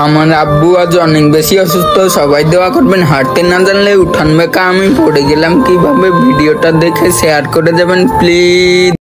আমার আব্বু আজ অনেক বেশি অসুস্থ, সবাই দোয়া করবেন। হাঁটতে না জানলে উঠান বেঁকা আমি পড়ে গেলাম কিভাবে, ভিডিওটা দেখে শেয়ার করে দেবেন প্লিজ।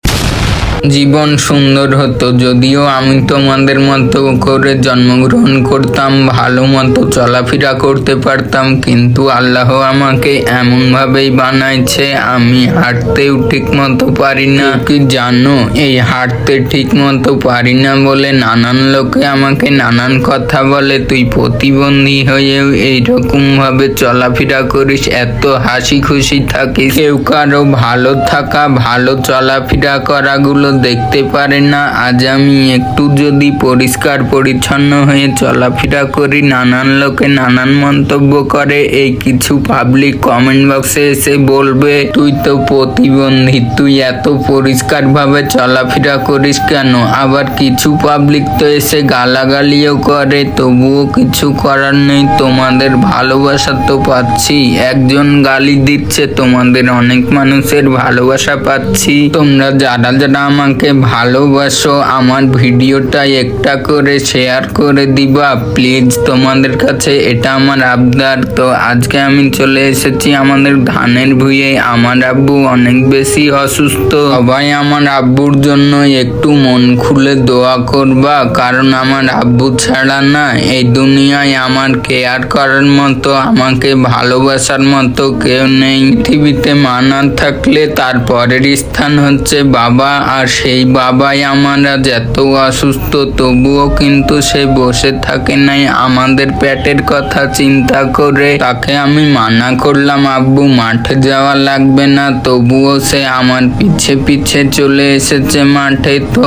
জীবন সুন্দর হতো যদিও আমি তোমাদের মতো করে জন্মগ্রহণ করতাম, ভালো মতো চলাফেরা করতে পারতাম, কিন্তু আল্লাহ আমাকে এমন ভাবেই বানাইছে আমি হাঁটতেও ঠিক মতো পারি না। কি জানো, এই হাঁটতে ঠিক মতো পারি না বলে নানান লোকে আমাকে নানান কথা বলে। তুই প্রতিবন্ধী হয়েও এইরকম ভাবে চলাফেরা করিস, এত হাসি খুশি থাকিস, কেউ কারো ভালো থাকা ভালো চলাফেরা করাগুলো দেখতে পারে না। আজ আমি একটু যদি পরিষ্কার পরিচ্ছন্ন হয়ে চলাফেরা করি, নানান লোকে নানান মন্তব্য করে। এই কিছু পাবলিক কমেন্ট বক্সে এসে বলবে তুই তো প্রতিবন্ধী, তুই এত পরিষ্কার ভাবে চলাফেরা করিস কেন। আবার কিছু পাবলিক তো এসে গালাগালিও করে, তবুও কিছু করার নেই, তোমাদের ভালোবাসা তো পাচ্ছি। একজন গালি দিচ্ছে, তোমাদের অনেক মানুষের ভালোবাসা পাচ্ছি। তোমরা যারা যারা আমাকে ভালোবাসো আমার ভিডিওটা একটা করে শেয়ার করে দিবা প্লিজ, তোমাদের কাছে এটা আমার আবদার। তো আজকে আমি চলে এসেছি আমাদের ধানের ভুঁইয়ে। আমার আব্বু অনেক বেশি অসুস্থ, সবাই আমার আব্বুর জন্য একটু মন খুলে দোয়া করবা, কারণ আমার আব্বু ছাড়া না এই দুনিয়ায় আমার কেয়ার করার মতো, আমাকে ভালোবাসার মতো কেউ নেই। পৃথিবীতে মা না থাকলে তার পরের স্থান হচ্ছে বাবা, আর সেই বাবাই আমার আজ এত অসুস্থ, তবুও কিন্তু সে বসে থাকে নাই আমাদের পেটের কথা চিন্তা করে। তাকে আমি মানা করলাম আব্বু মাঠে যাওয়া লাগবে না, তবুও সে আমার পিছে পিছে চলে এসেছে মাঠে। তো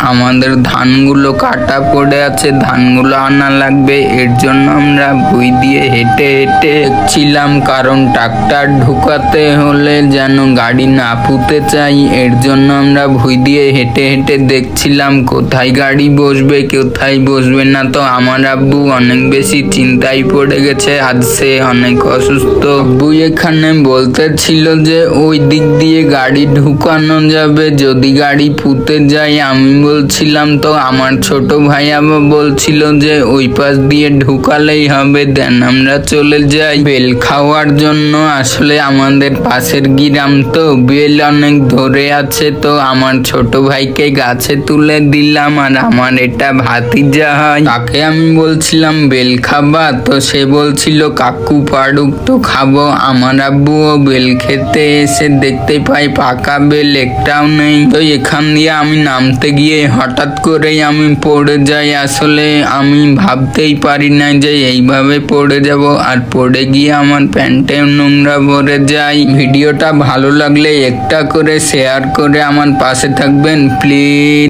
আমাদের ধানগুলো কাটা পড়ে আছে, ধানগুলো আনা লাগবে, এর জন্য আমরা ভুঁই দিয়ে হেঁটে হেঁটে ছিলাম, কারণ ট্রাক্টর ঢুকাতে হলে যেন গাড়ি না পুঁতে চাই, এর জন্য আমরা ভুঁই দিয়ে হেঁটে হেঁটে দেখছিলাম কোথায় গাড়ি বসবে কোথায় বসবে না। তো আমার আব্বু অনেক বেশি চিন্তায় পড়ে গেছে, আজ সে অনেক অসুস্থ। আব্বু এখানে বলতে ছিল যে ওই দিক দিয়ে গাড়ি ঢুকানো যাবে যদি গাড়ি পুঁতে যায়। আমি বলছিলাম, তো আমার ছোট ভাই আবার বলছিল যে ওই পাশ দিয়ে ঢুকালেই হবে, দেন আমরা চলে যাই বেল খাওয়ার জন্য। আসলে আমাদের পাশের গ্রাম তো বেল অনেক ধরে আছে, তো আমার ছোট ভাইকে গাছে তুলে দিলাম, আর আমার এটা ভাতিজা হয়, তাকে আমি বলছিলাম বেল খাবা, তো সে বলছিল কাকু পাড়ুক তো খাবো। আমার আব্বুও বেল খেতে এসে দেখতে পাই পাকা বেল একটাও নেই। তো এখান দিয়ে আমি নামতে গিয়ে হঠাৎ করেই আমি পড়ে যাই। আসলে আমি ভাবতেই পারি না যে এইভাবে পড়ে যাব, আর পড়ে গিয়ে আমার প্যান্টে নোংরা ভরে যায়। ভিডিওটা ভালো লাগলে একটা করে শেয়ার করে আমার পাশে থাকবেন প্লিজ।